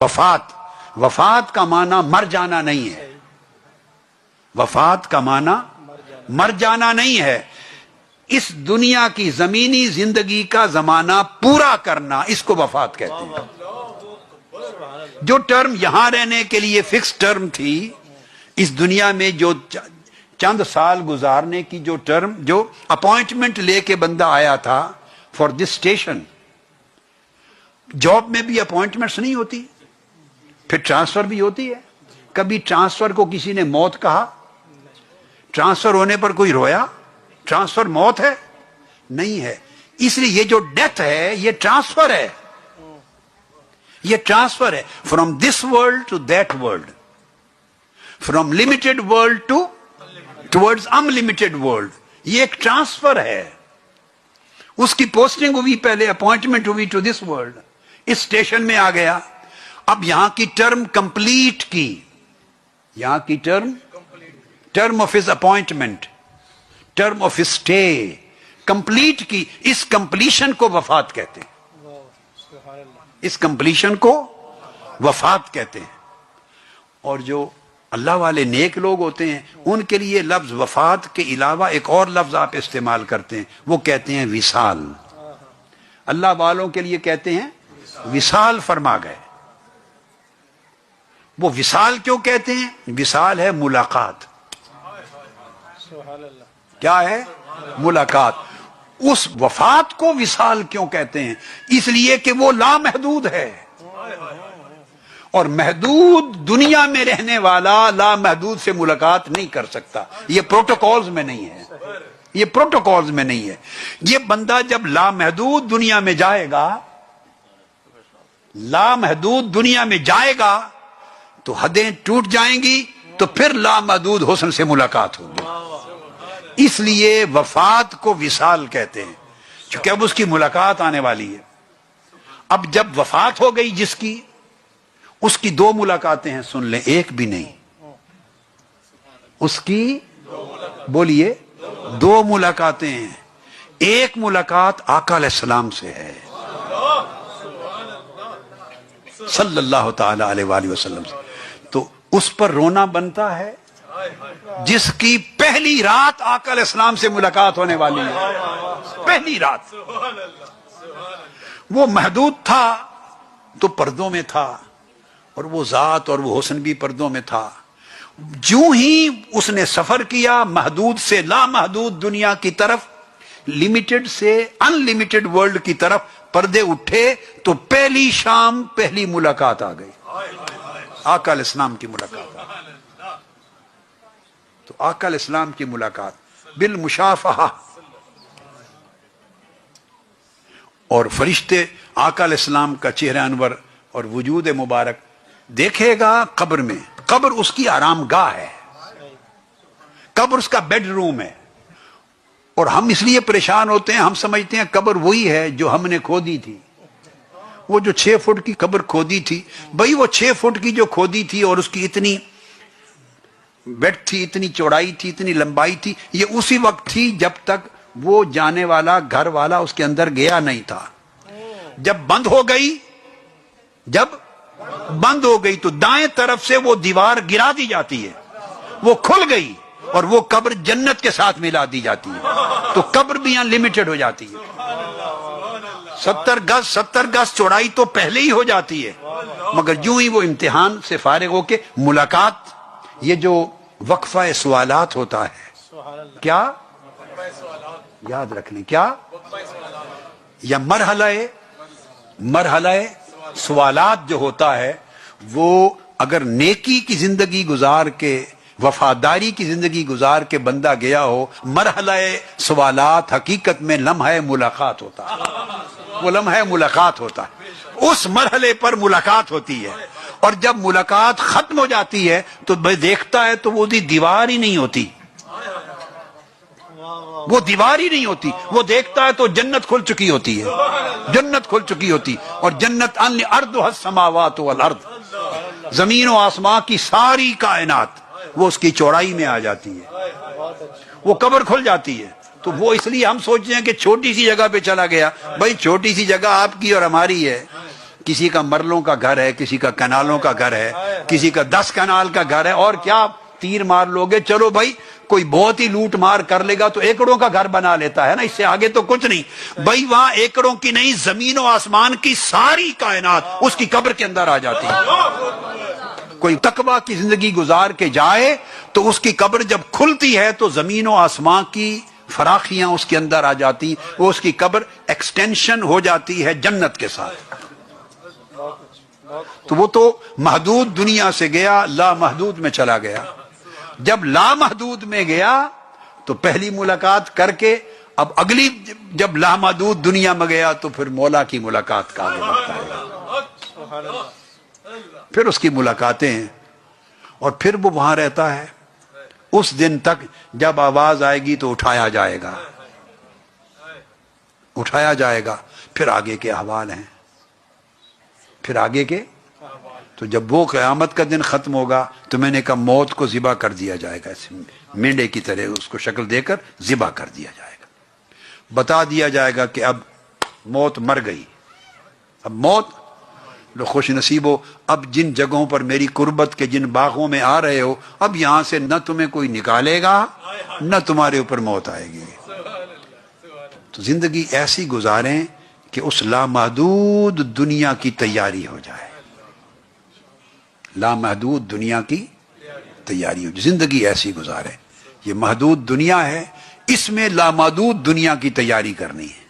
وفات، وفات کا معنی مر جانا نہیں ہے، وفات کا معنی مر جانا نہیں ہے، اس دنیا کی زمینی زندگی کا زمانہ پورا کرنا، اس کو وفات کہتے ہیں۔ جو ٹرم یہاں رہنے کے لیے فکس ٹرم تھی، اس دنیا میں جو چند سال گزارنے کی جو ٹرم، جو اپوائنٹمنٹ لے کے بندہ آیا تھا فار دس اسٹیشن، جاب میں بھی اپوائنٹمنٹس نہیں ہوتی، پھر ٹرانسفر بھی ہوتی ہے۔ کبھی ٹرانسفر کو کسی نے موت کہا؟ ٹرانسفر ہونے پر کوئی رویا؟ ٹرانسفر موت ہے؟ نہیں ہے۔ اس لیے یہ جو ڈیتھ ہے یہ ٹرانسفر ہے، یہ ٹرانسفر ہے، from this world to that world, from limited world to towards unlimited world, یہ ایک ٹرانسفر ہے۔ اس کی پوسٹنگ ہوئی، پہلے اپوائنٹمنٹ ہوئی ٹو دس ورلڈ، اس اسٹیشن میں آ گیا، اب یہاں کی ٹرم کمپلیٹ کی، یہاں کی term of his appointment, term of his stay complete کی، اس کمپلیشن کو وفات کہتے ہیں، اس کمپلیشن کو وفات کہتے ہیں۔ اور جو اللہ والے نیک لوگ ہوتے ہیں ان کے لیے لفظ وفات کے علاوہ ایک اور لفظ آپ استعمال کرتے ہیں، وہ کہتے ہیں وصال۔ اللہ والوں کے لیے کہتے ہیں وصال فرما گئے۔ وہ وصال کیوں کہتے ہیں؟ وصال ہے ملاقات، کیا ہے؟ ملاقات۔ اس وفات کو وصال کیوں کہتے ہیں؟ اس لیے کہ وہ لامحدود ہے، اور محدود دنیا میں رہنے والا لامحدود سے ملاقات نہیں کر سکتا، یہ پروٹوکولز میں نہیں ہے، یہ پروٹوکولز میں نہیں ہے۔ یہ بندہ جب لامحدود دنیا میں جائے گا، لامحدود دنیا میں جائے گا تو حدیں ٹوٹ جائیں گی، تو پھر لامحدود حسن سے ملاقات ہوگی۔ اس لیے وفات کو وصال کہتے ہیں، چونکہ اب اس کی ملاقات آنے والی ہے۔ اب جب وفات ہو گئی جس کی، اس کی دو ملاقاتیں ہیں، سن لیں، ایک بھی نہیں، اس کی بولیے دو ملاقاتیں ہیں۔ ایک ملاقات آقا علیہ السلام سے ہے صلی اللہ تعالی علیہ وآلہ وسلم سے، تو اس پر رونا بنتا ہے جس کی پہلی رات آقا علیہ السلام سے ملاقات ہونے والی ہے، پہلی رات۔ وہ محدود تھا تو پردوں میں تھا، اور وہ ذات اور وہ حسن بھی پردوں میں تھا۔ جو ہی اس نے سفر کیا محدود سے لامحدود دنیا کی طرف، لمیٹڈ سے انلمیٹڈ ورلڈ کی طرف، پردے اٹھے تو پہلی شام پہلی ملاقات آ گئی، آقا علیہ السلام کی ملاقات آ گئی۔ تو آقا علیہ السلام کی ملاقات بالمشافہہ، اور فرشتے آقا علیہ السلام کا چہرہ انور اور وجود مبارک دیکھے گا قبر میں۔ قبر اس کی آرام گاہ ہے، قبر اس کا بیڈ روم ہے، اور ہم اس لیے پریشان ہوتے ہیں، ہم سمجھتے ہیں قبر وہی ہے جو ہم نے کھودی تھی، وہ جو 6 فٹ کی قبر کھودی تھی، بھئی وہ 6 فٹ کی جو کھودی تھی اور اس کی اتنی بیڈ تھی، اتنی چوڑائی تھی، اتنی لمبائی تھی، یہ اسی وقت تھی جب تک وہ جانے والا گھر والا اس کے اندر گیا نہیں تھا۔ جب بند ہو گئی، جب بند ہو گئی تو دائیں طرف سے وہ دیوار گرا دی جاتی ہے، وہ کھل گئی اور وہ قبر جنت کے ساتھ ملا دی جاتی ہے، تو قبر بھی یہاں لمیٹڈ ہو جاتی ہے۔ 70 گز چوڑائی تو پہلے ہی ہو جاتی ہے، مگر جو ہی وہ امتحان سے فارغ ہو کے ملاقات، یہ جو وقفہ سوالات ہوتا ہے، کیا یاد رکھ لیں، کیا یا مرحلہ سوالات جو ہوتا ہے، وہ اگر نیکی کی زندگی گزار کے، وفاداری کی زندگی گزار کے بندہ گیا ہو، مرحلہ سوالات حقیقت میں لمحہ ملاقات ہوتا ہے، وہ لمحہ ملاقات ہوتا ہے، اس مرحلے پر ملاقات ہوتی ہے۔ اور جب ملاقات ختم ہو جاتی ہے تو دیکھتا ہے تو وہ دیوار ہی نہیں ہوتی، وہ دیوار ہی نہیں ہوتی، وہ دیکھتا ہے تو جنت کھل چکی ہوتی ہے، جنت کھل چکی ہوتی، اور جنت ارضھا السماوات والارض، زمین و آسمان کی ساری کائنات وہ اس کی چوڑائی میں آ جاتی ہے، وہ قبر کھل جاتی ہے۔ تو وہ اس لیے ہم سوچتے ہیں کہ چھوٹی سی جگہ پہ چلا گیا، بھائی چھوٹی سی جگہ آپ کی اور ہماری ہے، کسی کا مرلوں کا گھر ہے، کسی کا کنالوں کا گھر ہے، کسی کا 10 کنال کا گھر ہے، اور کیا تیر مار لوگے، چلو بھائی کوئی بہت ہی لوٹ مار کر لے گا تو ایکڑوں کا گھر بنا لیتا ہے نا، اس سے آگے تو کچھ نہیں بھائی. وہاں ایکڑوں کی نہیں، زمین و آسمان کی ساری کائنات اس کی قبر کے اندر آ جاتی ہے. کوئی تقویٰ کی زندگی گزار کے جائے تو اس کی قبر جب کھلتی ہے تو زمین و آسمان کی فراخیاں اس کے اندر آ جاتی، وہ اس کی قبر ایکسٹینشن ہو جاتی ہے جنت کے ساتھ. تو وہ تو محدود دنیا سے گیا، لامحدود میں چلا گیا. جب لامحدود میں گیا تو پہلی ملاقات کر کے اب اگلی جب لامحدود دنیا میں گیا تو پھر مولا کی ملاقات کا آگے بڑھتا ہے. پھر اس کی ملاقاتیں ہیں اور پھر وہ وہاں رہتا ہے اس دن تک جب آواز آئے گی تو اٹھایا جائے گا، اٹھایا جائے گا. پھر آگے کے احوال ہیں، پھر آگے کے. تو جب وہ قیامت کا دن ختم ہوگا تو میں نے کہا موت کو ذبح کر دیا جائے گا، مینڈے کی طرح اس کو شکل دے کر ذبح کر دیا جائے گا. بتا دیا جائے گا کہ اب موت مر گئی، اب موت. لو خوش نصیب ہو، اب جن جگہوں پر میری قربت کے جن باغوں میں آ رہے ہو، اب یہاں سے نہ تمہیں کوئی نکالے گا نہ تمہارے اوپر موت آئے گی. تو زندگی ایسی گزاریں کہ اس لامحدود دنیا کی تیاری ہو جائے، لامحدود دنیا کی تیاری ہو جائے. زندگی ایسی گزارے. یہ محدود دنیا ہے، اس میں لامحدود دنیا کی تیاری کرنی ہے.